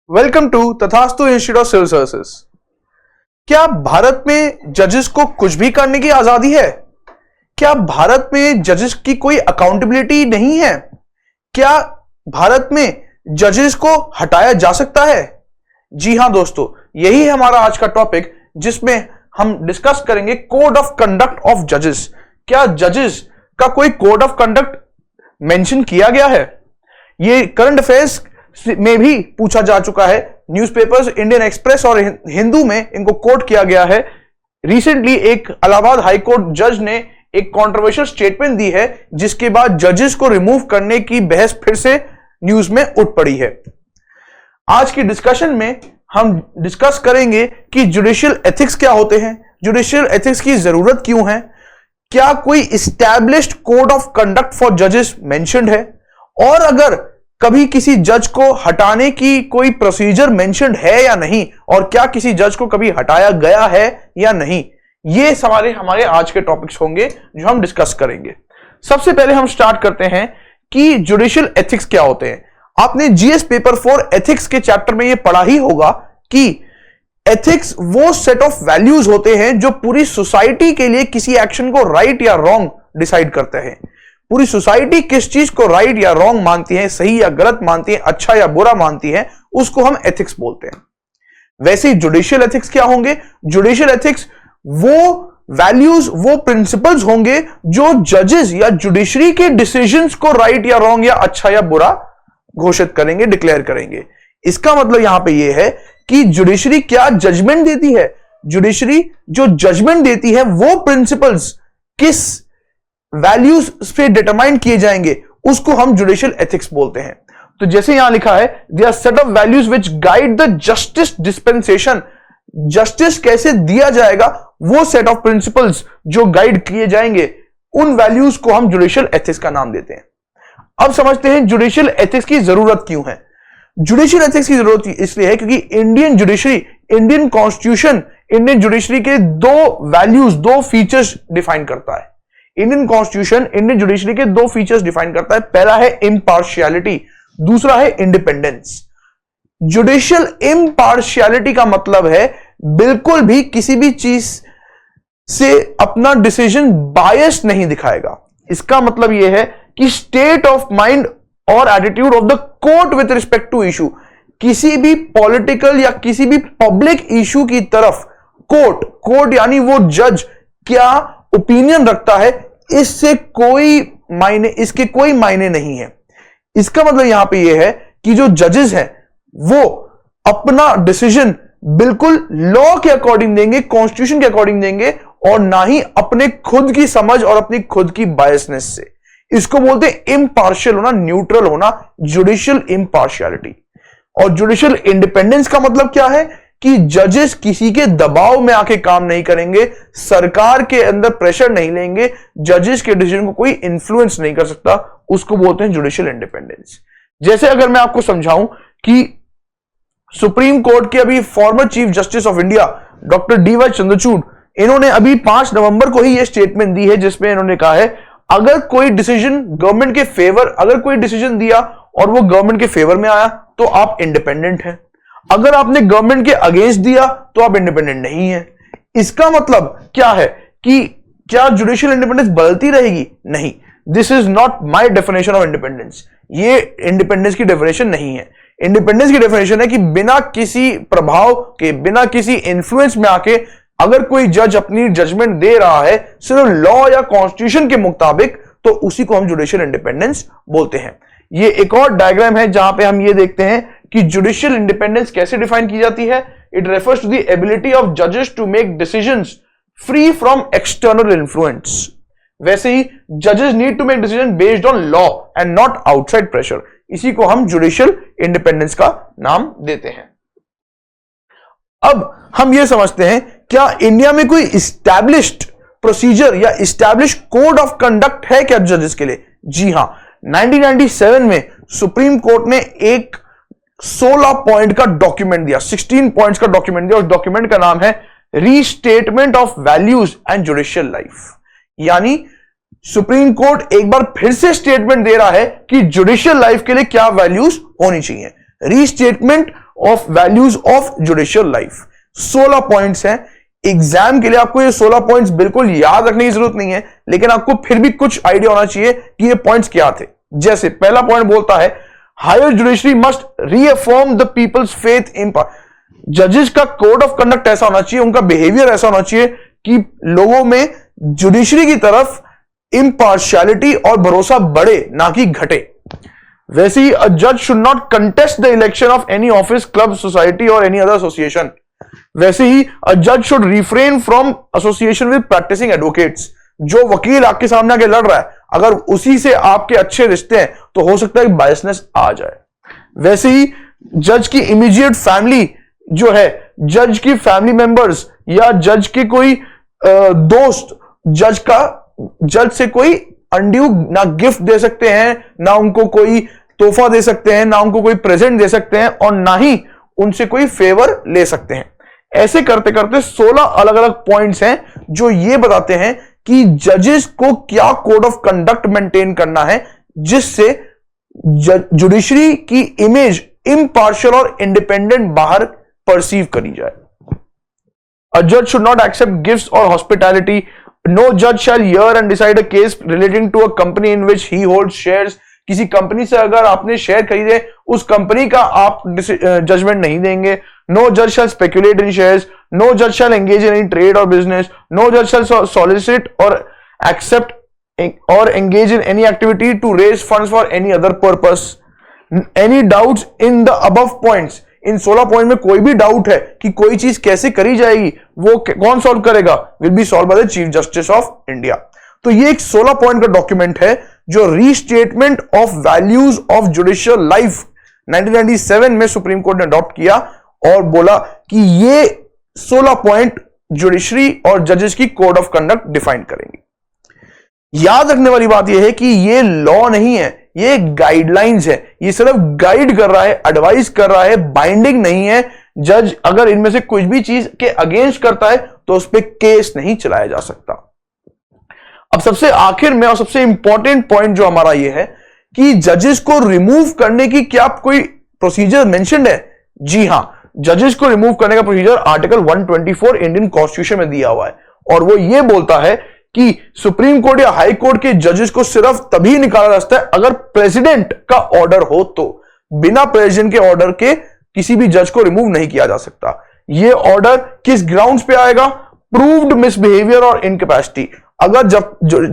Welcome to तथास्तु institute of civil services. क्या भारत में जजेस को कुछ भी करने की आजादी है? क्या भारत में जजेस की कोई अकाउंटेबिलिटी नहीं है? क्या भारत में जजेस को हटाया जा सकता है? जी हां दोस्तों, यही हमारा आज का टॉपिक, जिसमें हम डिस्कस करेंगे कोड ऑफ कंडक्ट ऑफ जजेस। क्या जजेस का कोई कोड ऑफ कंडक्ट मेंशन किया गया है? ये करंट अफेयर्स में भी पूछा जा चुका है। न्यूज़पेपर्स, इंडियन एक्सप्रेस और हिंदू में इनको कोट किया गया है। रिसेंटली एक इलाहाबाद हाई कोर्ट जज ने एक कंट्रोवर्शियल स्टेटमेंट दी है, जिसके बाद जजेस को रिमूव करने की बहस फिर से न्यूज में उठ पड़ी है। आज की डिस्कशन में हम डिस्कस करेंगे कि जुडिशियल एथिक्स क्या होते हैं, जुडिशियल एथिक्स की जरूरत क्यों है, क्या कोई established code of conduct for जजेस मेंशन्ड है, और अगर कभी किसी जज को हटाने की कोई प्रोसीजर मेंशन्ड है या नहीं, और क्या किसी जज को कभी हटाया गया है या नहीं। ये हमारे आज के टॉपिक्स होंगे जो हम डिस्कस करेंगे। सबसे पहले हम स्टार्ट करते हैं कि जुडिशियल एथिक्स क्या होते हैं। आपने जीएस पेपर 4 एथिक्स के चैप्टर में यह पढ़ा ही होगा कि एथिक्स वो सेट ऑफ वैल्यूज होते हैं जो पूरी सोसाइटी के लिए किसी एक्शन को राइट या रॉन्ग डिसाइड करते हैं। पूरी सोसाइटी किस चीज को राइट या रॉन्ग मानती है, सही या गलत मानती है, अच्छा या बुरा मानती है, उसको हम एथिक्स बोलते हैं। वैसे ही जुडिशियल एथिक्स क्या होंगे? जुडिशियल एथिक्स वो वैल्यूज, वो प्रिंसिपल्स होंगे जो जजेस या जुडिशरी के डिसीजंस को राइट या रॉन्ग या अच्छा या बुरा घोषित करेंगे, डिक्लेयर करेंगे। इसका मतलब यहां पे ये है कि जुडिशरी क्या जजमेंट देती है, जुडिशरी जो जजमेंट देती है वो प्रिंसिपल्स किस वैल्यूज पे डिटरमाइन किए जाएंगे, उसको हम जुडिशियल एथिक्स बोलते हैं। तो जैसे यहां लिखा है, they are set of values which guide the justice dispensation. Justice कैसे दिया जाएगा, वो सेट ऑफ प्रिंसिपल्स जो गाइड किए जाएंगे, उन वैल्यूज को हम जुडिशियल एथिक्स का नाम देते हैं। अब समझते हैं जुडिशियल एथिक्स की जरूरत क्यों है। जुडिशियल एथिक्स की जरूरत इसलिए है क्योंकि Indian judiciary, Indian constitution Indian judiciary के दो वैल्यूज, दो फीचर्स डिफाइन करता है। इंडियन कॉन्स्टिट्यूशन इंडियन जुडिशरी के दो फीचर्स डिफाइन करता है। पहला है इम्पार्शियलिटी, दूसरा है इंडिपेंडेंस। जुडिशियल इम्पार्शियलिटी का मतलब है बिल्कुल भी किसी भी चीज से अपना डिसीजन बायस नहीं दिखाएगा। इसका मतलब यह है कि स्टेट ऑफ माइंड और attitude of the court with respect to issue, किसी भी पॉलिटिकल या किसी भी पब्लिक इशू की तरफ कोर्ट यानी वो जज क्या ओपिनियन रखता है, इसके कोई मायने नहीं है। इसका मतलब यहां पे यह है कि जो जजेस हैं वो अपना डिसीजन बिल्कुल लॉ के अकॉर्डिंग देंगे, कॉन्स्टिट्यूशन के अकॉर्डिंग देंगे, और ना ही अपने खुद की समझ और अपनी खुद की बायसनेस से। इसको बोलते हैं इम्पार्शियल होना, न्यूट्रल होना, जुडिशियल इम्पार्शियलिटी। और जुडिशियल इंडिपेंडेंस का मतलब क्या है कि जजेस किसी के दबाव में आके काम नहीं करेंगे, सरकार के अंदर प्रेशर नहीं लेंगे, जजेस के डिसीजन को कोई इंफ्लुएंस नहीं कर सकता, उसको बोलते हैं जुडिशियल इंडिपेंडेंस। जैसे अगर मैं आपको समझाऊं कि सुप्रीम कोर्ट के अभी former chief justice of India doctor DY Chandrachud, इन्होंने अभी 5 नवंबर को ही यह स्टेटमेंट दी है, जिसमें इन्होंने कहा है अगर कोई डिसीजन गवर्नमेंट के फेवर, अगर कोई डिसीजन दिया और वो गवर्नमेंट के फेवर में आया तो आप इंडिपेंडेंट हैं, अगर आपने गवर्नमेंट के अगेंस्ट दिया तो आप इंडिपेंडेंट नहीं है। इसका मतलब क्या है कि क्या जुडिशियल इंडिपेंडेंस बदलती रहेगी? नहीं, this is not my definition of independence. ये इंडिपेंडेंस की डेफिनेशन नहीं है। इंडिपेंडेंस की डेफिनेशन है कि बिना किसी प्रभाव के, बिना किसी इंफ्लुएंस में आके अगर कोई जज अपनी जजमेंट दे रहा है सिर्फ लॉ या कॉन्स्टिट्यूशन के मुताबिक, तो उसी को हम जुडिशियल इंडिपेंडेंस बोलते हैं। ये एक और डायग्राम है जहां पे हम ये देखते हैं कि जुडिशियल इंडिपेंडेंस कैसे डिफाइन की जाती है। It refers to the ability of जजेस to make decisions free from external influence. वैसे ही जजेस need to make decision based on law and not outside pressure. इसी को हम जुडिशियल इंडिपेंडेंस का नाम देते हैं। अब हम ये समझते हैं, क्या इंडिया में कोई इस्टैब्लिश्ड प्रोसीजर या इस्टैब्लिश्ड कोड ऑफ कंडक्ट है क्या जजेस के लिए? जी हां, 1997 में सुप्रीम कोर्ट ने एक 16 पॉइंट का डॉक्यूमेंट दिया, 16 पॉइंट्स का डॉक्यूमेंट दिया। उस डॉक्यूमेंट का नाम है restatement of values and judicial life. यानी सुप्रीम कोर्ट एक बार फिर से स्टेटमेंट दे रहा है कि जुडिशियल लाइफ के लिए क्या वैल्यूज होनी चाहिए। Restatement of values of judicial life. 16 points हैं। एग्जाम के लिए आपको ये 16 पॉइंट्स बिल्कुल याद रखने की जरूरत नहीं है, लेकिन आपको फिर भी कुछ आइडिया होना चाहिए कि ये पॉइंट्स क्या थे। जैसे पहला पॉइंट बोलता है higher judiciary must reaffirm the people's faith in, जजेस का कोड ऑफ कंडक्ट ऐसा होना चाहिए, उनका बिहेवियर ऐसा होना चाहिए कि लोगों में जुडिशरी की तरफ इम्पार्शियलिटी और भरोसा बढ़े, ना कि घटे। वैसे ही अ जज should not contest the election of any office, club, society और एनी अदर एसोसिएशन। वैसे ही अ जज should refrain from association with practising advocates. जो वकील आपके सामने आके लड़ रहा है, अगर उसी से आपके अच्छे रिश्ते हैं तो हो सकता है कि बायसनेस आ जाए। वैसे ही जज की इमीडिएट फैमिली जो है, जज की फैमिली मेंबर्स या जज के कोई दोस्त जज से कोई अनड्यू ना गिफ्ट दे सकते हैं, ना उनको कोई तोहफा दे सकते हैं, ना उनको कोई प्रेजेंट दे सकते हैं, और ना ही उनसे कोई फेवर ले सकते हैं। ऐसे करते करते 16 अलग अलग पॉइंट्स हैं जो ये बताते हैं कि जजेस को क्या कोड ऑफ कंडक्ट मेंटेन करना है, जिससे जुडिशरी की इमेज इम्पार्शियल और इंडिपेंडेंट बाहर परसीव करी जाए। A judge should not accept gifts or hospitality. No judge shall hear and decide a case relating to a company in which he holds shares. किसी company से अगर आपने share खरीदे, उस कंपनी का आप जजमेंट नहीं देंगे। No judge shall speculate in shares. No judge shall engage in any trade or business. No judge shall solicit or accept or engage in any activity to raise funds for any other purpose. Any doubts in the above points. In 16 point में कोई भी doubt है कि कोई चीज कैसे करी जाएगी, वो कौन सॉल्व करेगा? Will be solve by the chief justice of India. तो ये एक 16 पॉइंट का डॉक्यूमेंट है जो restatement of values of judicial life 1997 में सुप्रीम कोर्ट ने अडॉप्ट किया और बोला कि ये 16 पॉइंट जुडिशरी और जजेस की कोड ऑफ कंडक्ट डिफाइन करेंगे। याद रखने वाली बात यह है कि ये लॉ नहीं है, ये गाइडलाइंस है। ये सिर्फ गाइड कर रहा है, एडवाइस कर रहा है, बाइंडिंग नहीं है। जज अगर इनमें से कुछ भी चीज के अगेंस्ट करता है तो उस पर केस नहीं चलाया जा सकता। अब सबसे आखिर में और सबसे इंपॉर्टेंट पॉइंट जो हमारा ये है कि जजेस को रिमूव करने की क्या कोई प्रोसीजर मेंशन्ड है? जी हां, जजेस को रिमूव करने का प्रोसीजर आर्टिकल 124 इंडियन कॉन्स्टिट्यूशन में दिया हुआ है, और वो ये बोलता है कि सुप्रीम कोर्ट या हाई कोर्ट के जजेस को सिर्फ तभी निकाला जा सकता है अगर प्रेसिडेंट का ऑर्डर हो। तो बिना प्रेसिडेंट के ऑर्डर के किसी भी जज को रिमूव नहीं किया जा सकता। यह ऑर्डर किस ग्राउंड्स पे आएगा? प्रूव्ड मिसबिहेवियर और इनकैपेसिटी। अगर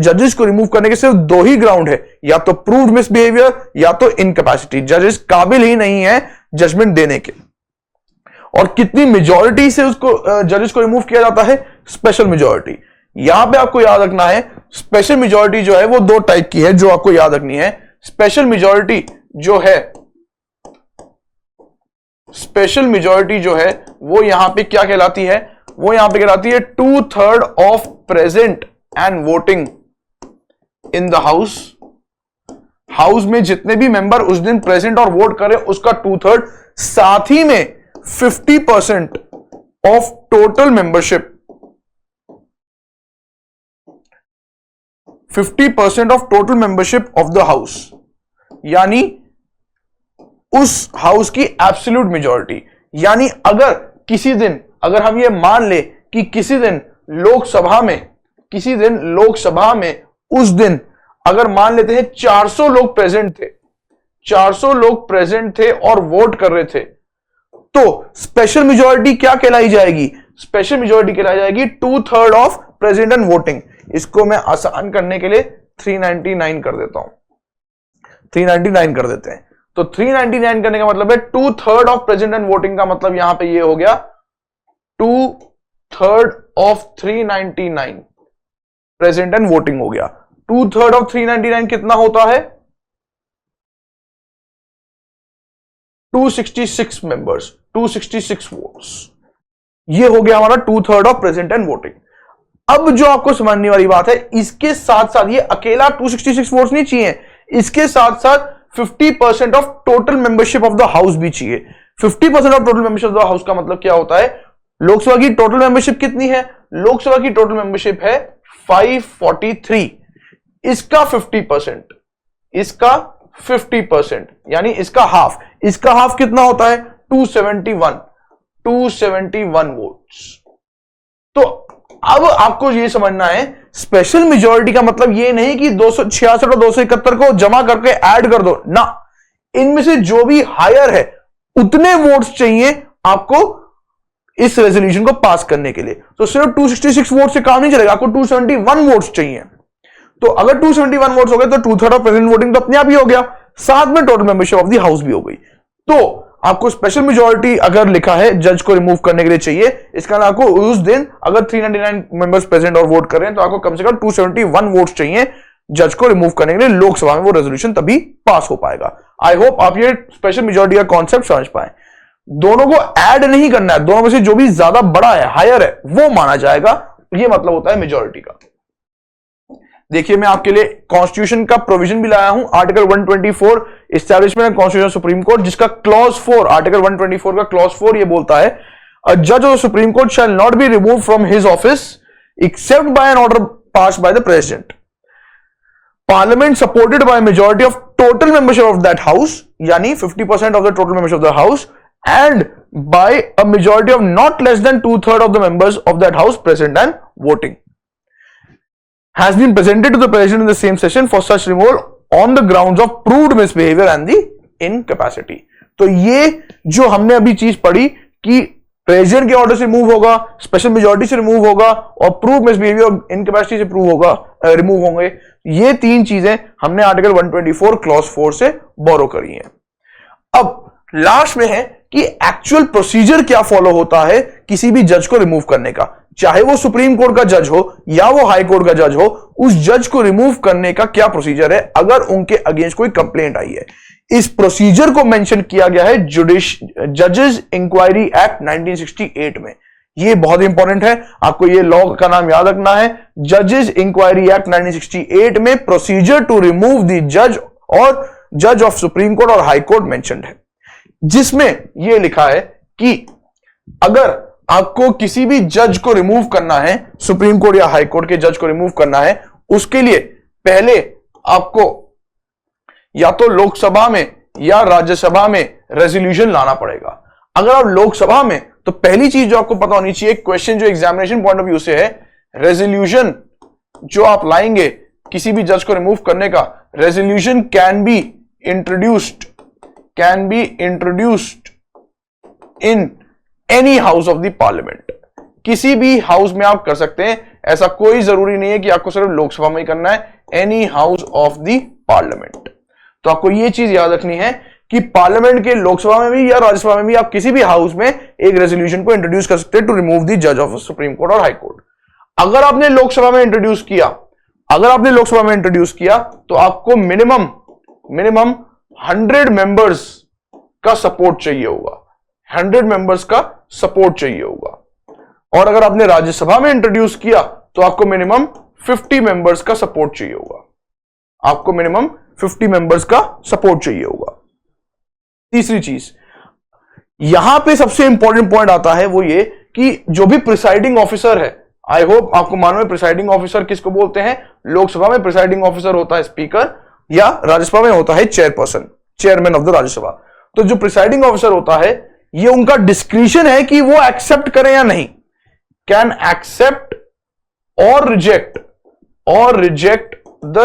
जजेस को रिमूव करने के सिर्फ दो ही ग्राउंड है, या तो प्रूव्ड मिसबिहेवियर या तो इनकैपेसिटी। जजेस काबिल ही नहीं है जजमेंट देने के। और कितनी मेजॉरिटी से उसको जजेस को रिमूव किया जाता है? Special majority. यहां पे आपको याद रखना है स्पेशल मेजॉरिटी जो है वो दो टाइप की है जो आपको याद रखनी है। स्पेशल मेजॉरिटी जो है वो यहां पे क्या कहलाती है? वो यहां पे कहलाती है 2/3 of present and voting in the house. House में जितने भी मेंबर उस दिन प्रेजेंट और वोट करें उसका 2/3, साथ ही में 50% of total membership, 50% of total membership of the house, यानी उस हाउस की एब्सोल्यूट मेजॉरिटी। यानी अगर किसी दिन, अगर हम ये मान ले कि किसी दिन लोकसभा में उस दिन अगर मान लेते हैं 400 लोग प्रेजेंट थे, 400 लोग प्रेजेंट थे और वोट कर रहे थे, तो स्पेशल मेजॉरिटी क्या कहलाई जाएगी? स्पेशल मेजॉरिटी कहलाई जाएगी 2/3 ऑफ प्रेजेंट एंड वोटिंग। इसको मैं आसान करने के लिए 399 कर देता हूं, 399 कर देते हैं। तो 399 करने का मतलब है 2/3 ऑफ प्रेजेंट एंड वोटिंग का मतलब यहां पे ये हो गया 2/3 ऑफ 399 प्रेजेंट एंड वोटिंग हो गया। 2/3 ऑफ 399 कितना होता है? 266 मेंबर्स, 266 वोट्स। ये हो गया हमारा 2/3 ऑफ प्रेजेंट एंड वोटिंग। अब जो आपको समझने वाली बात है, इसके साथ साथ ये अकेला 266 वोट्स नहीं चाहिए, इसके साथ साथ 50% of total membership of the house भी चाहिए। 50% of total membership of the house का मतलब क्या होता है? लोकसभा की टोटल मेंबरशिप कितनी है? लोकसभा की टोटल मेंबरशिप है 543। इसका 50%, यानी इसका हाफ कितना होता है? 271 वोट्स। तो अब आपको यह समझना है स्पेशल मेजॉरिटी का मतलब यह नहीं कि 266 और 271 को जमा करके ऐड कर दो ना, इनमें से जो भी हायर है उतने वोट्स चाहिए आपको इस रेजोल्यूशन को पास करने के लिए। तो सिर्फ 266 वोट से काम नहीं चलेगा, आपको 271 वोट्स चाहिए। तो अगर 271 वोट्स हो गए तो 2/3 ऑफ प्रेजेंट वोटिंग तो अपने आप ही हो गया, साथ में total membership of the house भी हो गई। तो आपको स्पेशल मेजॉरिटी अगर लिखा है जज को रिमूव करने के लिए चाहिए, इसका आपको उस दिन अगर 399 मेंबर्स प्रेजेंट और वोट कर रहे हैं तो आपको कम से कम 271 वोट्स चाहिए जज को रिमूव करने के लिए। लोकसभा में वो रेजोल्यूशन तभी पास हो पाएगा। आई होप आप ये स्पेशल मेजॉरिटी का कॉन्सेप्ट समझ पाए। दोनों को ऐड नहीं करना है, दोनों में से जो भी ज्यादा बड़ा है, हायर है, वो माना जाएगा। ये मतलब होता है मेजॉरिटी का। देखिए मैं आपके लिए कॉन्स्टिट्यूशन का प्रोविजन भी लाया हूं, article 124 establishment constitution supreme court, जिसका क्लॉज 4, आर्टिकल 124 का क्लॉज 4 ये बोलता है अ जज of the supreme court shall not be remove from his office except by an order passed by the president. Parliament supported by majority of total membership of that house, यानी 50% of the total membership of the house, and by a majority of not less than 2/3 of the members of that house present and voting, has been presented to the president in the same session for such removal on the grounds of proved misbehavior and the incapacity। तो ये जो हमने अभी चीज पढ़ी कि president के order से रिमूव होगा, स्पेशल मेजॉरिटी से रिमूव होगा और प्रूव मिसबिहेवियर और इनकैपेसिटी से प्रूव होगा, रिमूव होंगे, ये तीन चीजें हमने आर्टिकल 124 क्लॉज 4 से बोरो करी हैं। अब लास्ट में है कि एक्चुअल प्रोसीजर क्या फॉलो होता है किसी भी जज को रिमूव करने का, चाहे वो सुप्रीम कोर्ट का जज हो या वो हाई कोर्ट का जज हो, उस जज को रिमूव करने का क्या प्रोसीजर है अगर उनके अगेंस्ट कोई कंप्लेंट आई है। इस प्रोसीजर को मेंशन किया गया है जजेस इंक्वायरी एक्ट 1968 में। ये बहुत इंपॉर्टेंट है, आपको ये लॉ का नाम याद रखना है। जजेस इंक्वायरी एक्ट 1968 में प्रोसीजर टू रिमूव द जज और जज ऑफ सुप्रीम कोर्ट और हाई कोर्ट मेंशन्ड है, जिसमें यह लिखा है कि अगर आपको किसी भी जज को रिमूव करना है, सुप्रीम कोर्ट या हाई कोर्ट के जज को रिमूव करना है, उसके लिए पहले आपको या तो लोकसभा में या राज्यसभा में रेजोल्यूशन लाना पड़ेगा। अगर आप लोकसभा में, तो पहली चीज जो आपको पता होनी चाहिए, क्वेश्चन जो एग्जामिनेशन पॉइंट ऑफ व्यू से है, रेजोल्यूशन जो आप लाएंगे किसी भी जज को रिमूव करने का, resolution can be introduced in any house of the parliament. किसी भी हाउस में आप कर सकते हैं, ऐसा कोई जरूरी नहीं है कि आपको सिर्फ लोकसभा में ही करना है, any house of the parliament. तो आपको यह चीज याद रखनी है कि पार्लियामेंट के लोकसभा में भी या राज्यसभा में भी आप किसी भी हाउस में एक रेजोल्यूशन को इंट्रोड्यूस कर सकते हैं टू रिमूव द जज ऑफ सुप्रीम कोर्ट और हाई कोर्ट। अगर आपने लोकसभा में इंट्रोड्यूस किया तो आपको मिनिमम 100 मेंबर्स का सपोर्ट चाहिए होगा, 100 मेंबर्स का सपोर्ट चाहिए होगा। और अगर आपने राज्यसभा में इंट्रोड्यूस किया तो आपको मिनिमम 50 मेंबर्स का सपोर्ट चाहिए होगा, आपको मिनिमम 50 मेंबर्स का सपोर्ट चाहिए होगा। तीसरी चीज यहां पे सबसे इंपॉर्टेंट पॉइंट आता है वो ये कि जो भी प्रिसाइडिंग ऑफिसर है, आई होप आपको मालूम है प्रिसाइडिंग ऑफिसर किसको बोलते हैं। लोकसभा में प्रिसाइडिंग ऑफिसर होता है स्पीकर, या राज्यसभा में होता है chairperson, chairman of the Rajya Sabha. तो जो प्रिसाइडिंग ऑफिसर होता है, ये उनका डिस्क्रिशन है कि वो एक्सेप्ट करें या नहीं, कैन एक्सेप्ट और रिजेक्ट द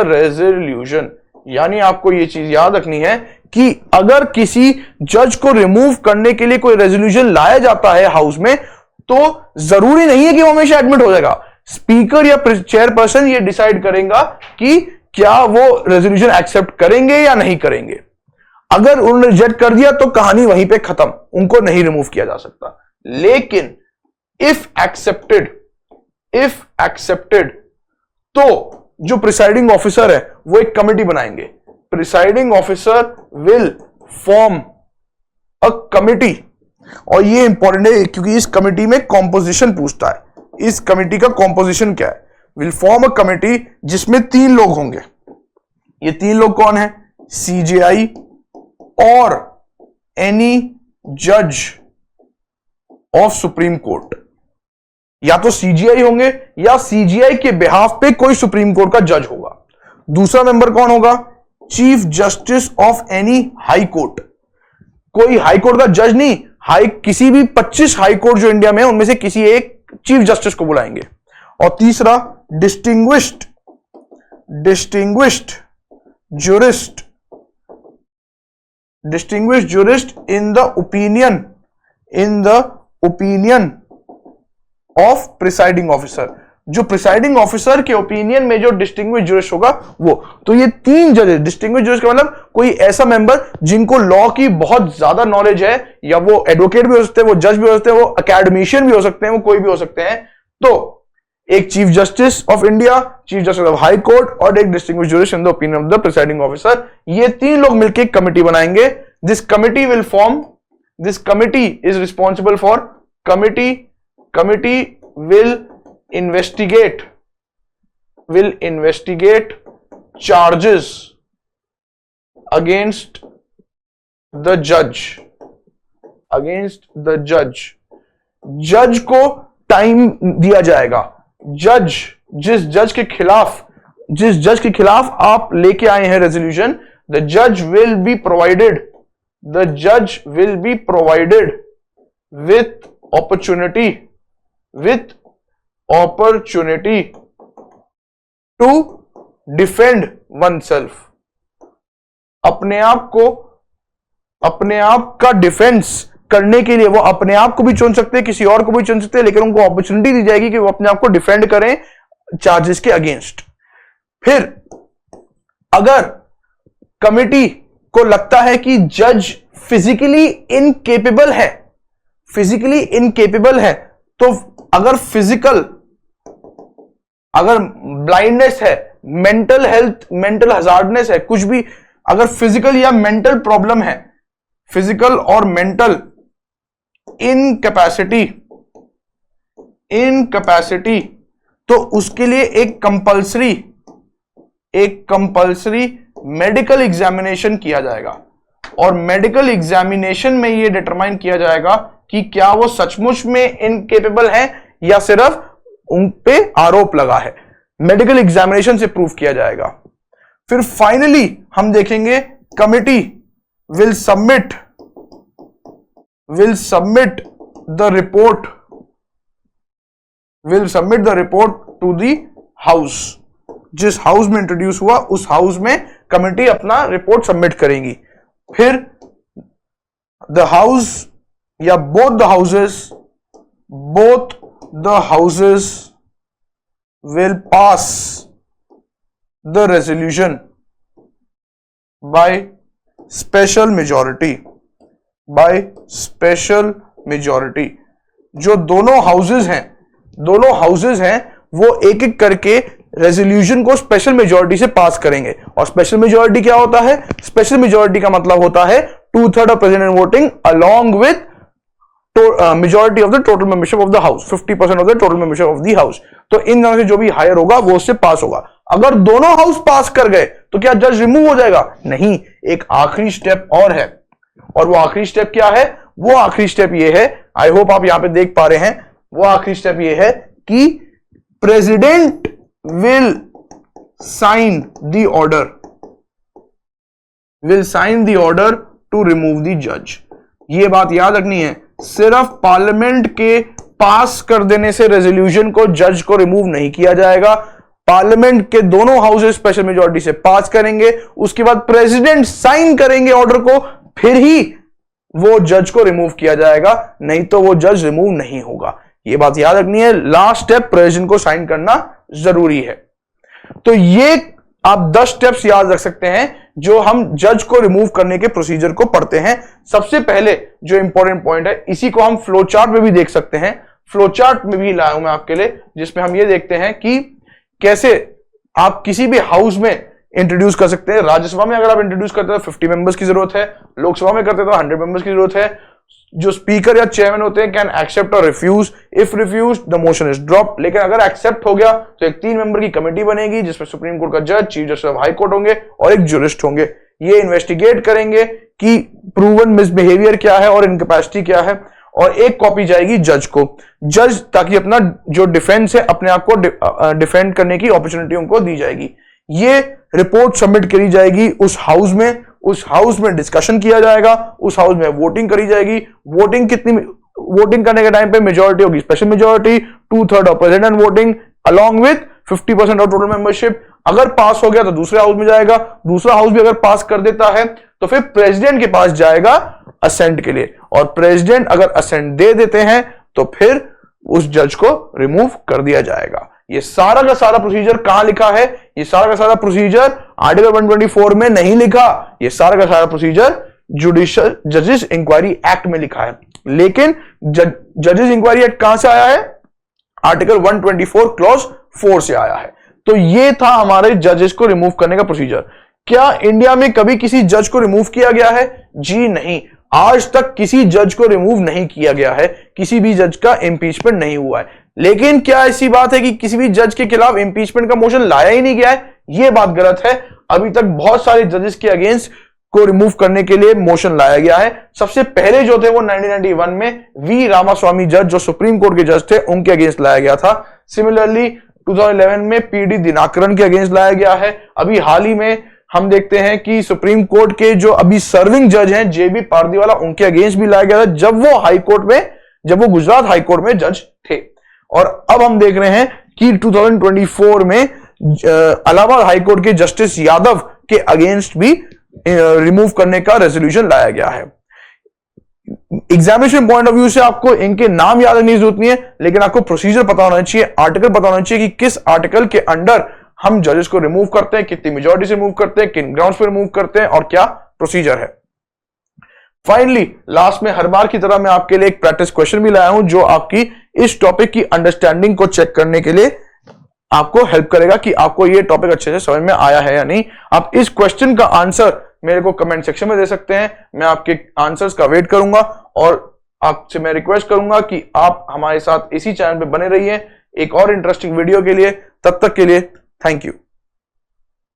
रेजोल्यूशन। यानी आपको यह चीज याद रखनी है कि अगर किसी जज को रिमूव करने के लिए कोई रेजोल्यूशन लाया जाता है हाउस में, तो जरूरी नहीं है कि वो हमेशा एडमिट हो जाएगा। स्पीकर या चेयरपर्सन ये डिसाइड करेगा कि क्या वो रेजोल्यूशन एक्सेप्ट करेंगे या नहीं करेंगे। अगर उन्होंने रिजेक्ट कर दिया तो कहानी वहीं पे खत्म, उनको नहीं रिमूव किया जा सकता। लेकिन इफ एक्सेप्टेड तो जो प्रिसाइडिंग ऑफिसर है वो एक कमेटी बनाएंगे। Presiding officer will form a committee, और ये इंपॉर्टेंट है क्योंकि इस कमिटी में कॉम्पोजिशन पूछता है। इस कमिटी का कॉम्पोजिशन क्या है? विल फॉर्म अ कमिटी जिसमें 3 लोग होंगे। ये 3 लोग कौन है? सीजेआई और एनी जज ऑफ सुप्रीम कोर्ट। या तो सीजीआई होंगे या सीजीआई के बिहाफ पे कोई सुप्रीम कोर्ट का जज होगा। दूसरा मेंबर कौन होगा? Chief justice of any high court. कोई हाई कोर्ट का जज नहीं, किसी भी 25 हाई कोर्ट जो इंडिया में है उनमें से किसी एक चीफ जस्टिस को बुलाएंगे। और तीसरा distinguished jurist in the opinion of presiding officer। जो प्रिसाइडिंग ऑफिसर के ओपिनियन में जो डिस्टिंग्विश जूरिस्ट होगा वो। तो ये 3 जजेस, डिस्टिंग्विश जूरिस्ट का मतलब कोई ऐसा मेंबर जिनको लॉ की बहुत ज्यादा नॉलेज है, या वो एडवोकेट भी हो सकते हैं, वो जज भी हो सकते हैं, वो अकेडमिशियन भी हो सकते हैं, वो कोई भी हो सकते हैं। तो एक chief justice of India, chief justice of high court और एक distinguish jurist in the opinion of the presiding officer, ये 3 लोग मिलकर एक कमिटी बनाएंगे। This committee is responsible for committee will investigate charges against the judge। जज को time दिया जाएगा। जिस जज के खिलाफ आप लेके आए हैं रेजोल्यूशन, द जज will be provided with opportunity to defend oneself। अपने आप का डिफेंस करने के लिए वो अपने आप को भी चुन सकते हैं, किसी और को भी चुन सकते हैं, लेकिन उनको अपॉर्चुनिटी दी जाएगी कि वो अपने आप को डिफेंड करें चार्जेस के अगेंस्ट। फिर अगर कमिटी को लगता है कि जज फिजिकली इनकेपेबल है, तो अगर ब्लाइंडनेस है, मेंटल हजार्डनेस है, कुछ भी अगर फिजिकल या मेंटल प्रॉब्लम है, फिजिकल और मेंटल इनकैपेसिटी, तो उसके लिए एक कंपल्सरी मेडिकल एग्जामिनेशन किया जाएगा। और मेडिकल एग्जामिनेशन में यह डिटरमाइन किया जाएगा कि क्या वो सचमुच में इनकेपेबल है या सिर्फ उन पे आरोप लगा है। मेडिकल एग्जामिनेशन से प्रूव किया जाएगा। फिर फाइनली हम देखेंगे committee will submit the report to the house. जिस हाउस में इंट्रोड्यूस हुआ उस हाउस में कमिटी अपना रिपोर्ट सबमिट करेगी। फिर द हाउस या both the houses will pass the resolution by special majority। जो दोनों हाउसेस हैं वो एक एक करके रेजोल्यूशन को स्पेशल मेजॉरिटी से पास करेंगे। और स्पेशल मेजॉरिटी क्या होता है? स्पेशल मेजॉरिटी का मतलब होता है 2/3 of president voting along with majority of the total membership of the house, 50% of the total membership of the house. तो इन दोनों से जो भी हायर होगा वो उससे पास होगा। अगर दोनों हाउस पास कर गए तो क्या जज रिमूव हो जाएगा? नहीं, एक आखिरी स्टेप और है। और वो आखिरी स्टेप क्या है? वो आखिरी स्टेप ये है, आई होप आप यहां पे देख पा रहे हैं, वो आखिरी स्टेप ये है कि president will sign the order to remove the जज। ये बात याद रखनी है, सिर्फ पार्लियामेंट के पास कर देने से रेजोल्यूशन को जज को रिमूव नहीं किया जाएगा। पार्लियामेंट के दोनों हाउसेस स्पेशल मेजॉरिटी से पास करेंगे, उसके बाद प्रेसिडेंट साइन करेंगे ऑर्डर को, फिर ही वो जज को रिमूव किया जाएगा, नहीं तो वो जज रिमूव नहीं होगा। ये बात याद रखनी है, लास्ट स्टेप प्रेसिडेंट को साइन करना जरूरी है। तो ये आप 10 स्टेप्स याद रख सकते हैं जो हम जज को रिमूव करने के प्रोसीजर को पढ़ते हैं। सबसे पहले जो इंपॉर्टेंट पॉइंट है, इसी को हम फ्लो चार्ट में भी देख सकते हैं। फ्लो चार्ट में भी लाया हूं मैं आपके लिए, जिसमें हम ये देखते हैं कि कैसे आप किसी भी हाउस में इंट्रोड्यूस कर सकते हैं। राज्यसभा में अगर आप इंट्रोड्यूस करते हैं तो 50 मेंबर्स की जरूरत है, लोकसभा में करते हैं तो 100 मेंबर्स की जरूरत है। जो स्पीकर या चेयरमैन होते हैं कैन एक्सेप्ट और refuse, if refuse the motion is drop. लेकिन अगर एक्सेप्ट हो गया तो एक 3 मेंबर की कमेटी बनेगी जिसमें सुप्रीम कोर्ट का जज, chief justice of high court होंगे और एक ज्यूरिस्ट होंगे। ये इन्वेस्टिगेट करेंगे कि प्रूवन मिसबिहेवियर क्या है और इनकैपेसिटी क्या है, और एक कॉपी जाएगी जज को, जज ताकि अपना जो डिफेंस है अपने आप को डिफेंड करने की अपॉर्चुनिटी उनको दी जाएगी। ये रिपोर्ट सबमिट करी जाएगी उस हाउस में, उस हाउस में डिस्कशन किया जाएगा, उस हाउस में वोटिंग करी जाएगी। वोटिंग करने के टाइम पे मेजोरिटी होगी special majority, 2/3 of president voting along with 50% of total membership. अगर पास हो गया तो दूसरे हाउस में जाएगा, दूसरा हाउस भी अगर पास कर देता है तो फिर प्रेसिडेंट के पास जाएगा असेंट के लिए, और प्रेसिडेंट अगर असेंट दे देते हैं तो फिर उस जज को रिमूव कर दिया जाएगा। ये सारा का सारा प्रोसीजर कहां लिखा है? ये सारा का सारा प्रोसीजर आर्टिकल 124 में नहीं लिखा, ये सारा का सारा प्रोसीजर जुडिशियल जजेस इंक्वायरी एक्ट में लिखा है। लेकिन जजेस इंक्वायरी एक्ट कहां से आया है? आर्टिकल 124 क्लॉज 4 से आया है। तो ये था हमारे जजेस को रिमूव करने का प्रोसीजर। क्या इंडिया में कभी किसी जज को रिमूव किया गया है? जी नहीं, आज तक किसी जज को रिमूव नहीं किया गया है, किसी भी जज का इंपीचमेंट नहीं हुआ है। लेकिन क्या ऐसी बात है कि किसी भी जज के खिलाफ इंपीचमेंट का मोशन लाया ही नहीं गया है? यह बात गलत है। अभी तक बहुत सारे जजेस के अगेंस्ट को रिमूव करने के लिए मोशन लाया गया है। सबसे पहले जो थे वो 1991 में वी रामास्वामी जज, जो सुप्रीम कोर्ट के जज थे, उनके अगेंस्ट लाया गया था। सिमिलरली 2011 में पीडी दिनाकरन के अगेंस्ट लाया गया है। अभी हाल ही में हम देखते हैं कि सुप्रीम कोर्ट के जो अभी सर्विंग जज हैं जेबी पारदीवाला, उनके अगेंस्ट भी लाया गया था जब वो गुजरात हाई कोर्ट में जज थे। और अब हम देख रहे हैं कि 2024 में इलाहाबाद हाई कोर्ट के जस्टिस यादव के अगेंस्ट भी रिमूव करने का रेजोल्यूशन लाया गया है। एग्जामिनेशन पॉइंट ऑफ व्यू से आपको इनके नाम याद रखने की जरूरत नहीं है, लेकिन आपको प्रोसीजर पता होना चाहिए, आर्टिकल पता होना चाहिए कि किस आर्टिकल के अंडर हम जजेस को रिमूव करते हैं, कितनी मेजॉरिटी से रिमूव करते हैं, किन ग्राउंड्स पे रिमूव करते हैं और क्या प्रोसीजर है। फाइनली लास्ट में हर बार की तरह मैं आपके लिए एक प्रैक्टिस क्वेश्चन भी लाया हूं, जो आपकी इस टॉपिक की अंडरस्टैंडिंग को चेक करने के लिए आपको हेल्प करेगा कि आपको ये टॉपिक अच्छे से समझ में आया है या नहीं। आप इस क्वेश्चन का आंसर मेरे को कमेंट सेक्शन में दे सकते हैं, मैं आपके आंसर्स का वेट करूंगा और आपसे मैं रिक्वेस्ट करूंगा कि आप हमारे साथ इसी चैनल पे बने रहिए एक और इंटरेस्टिंग वीडियो के लिए। तब तक के लिए थैंक यू।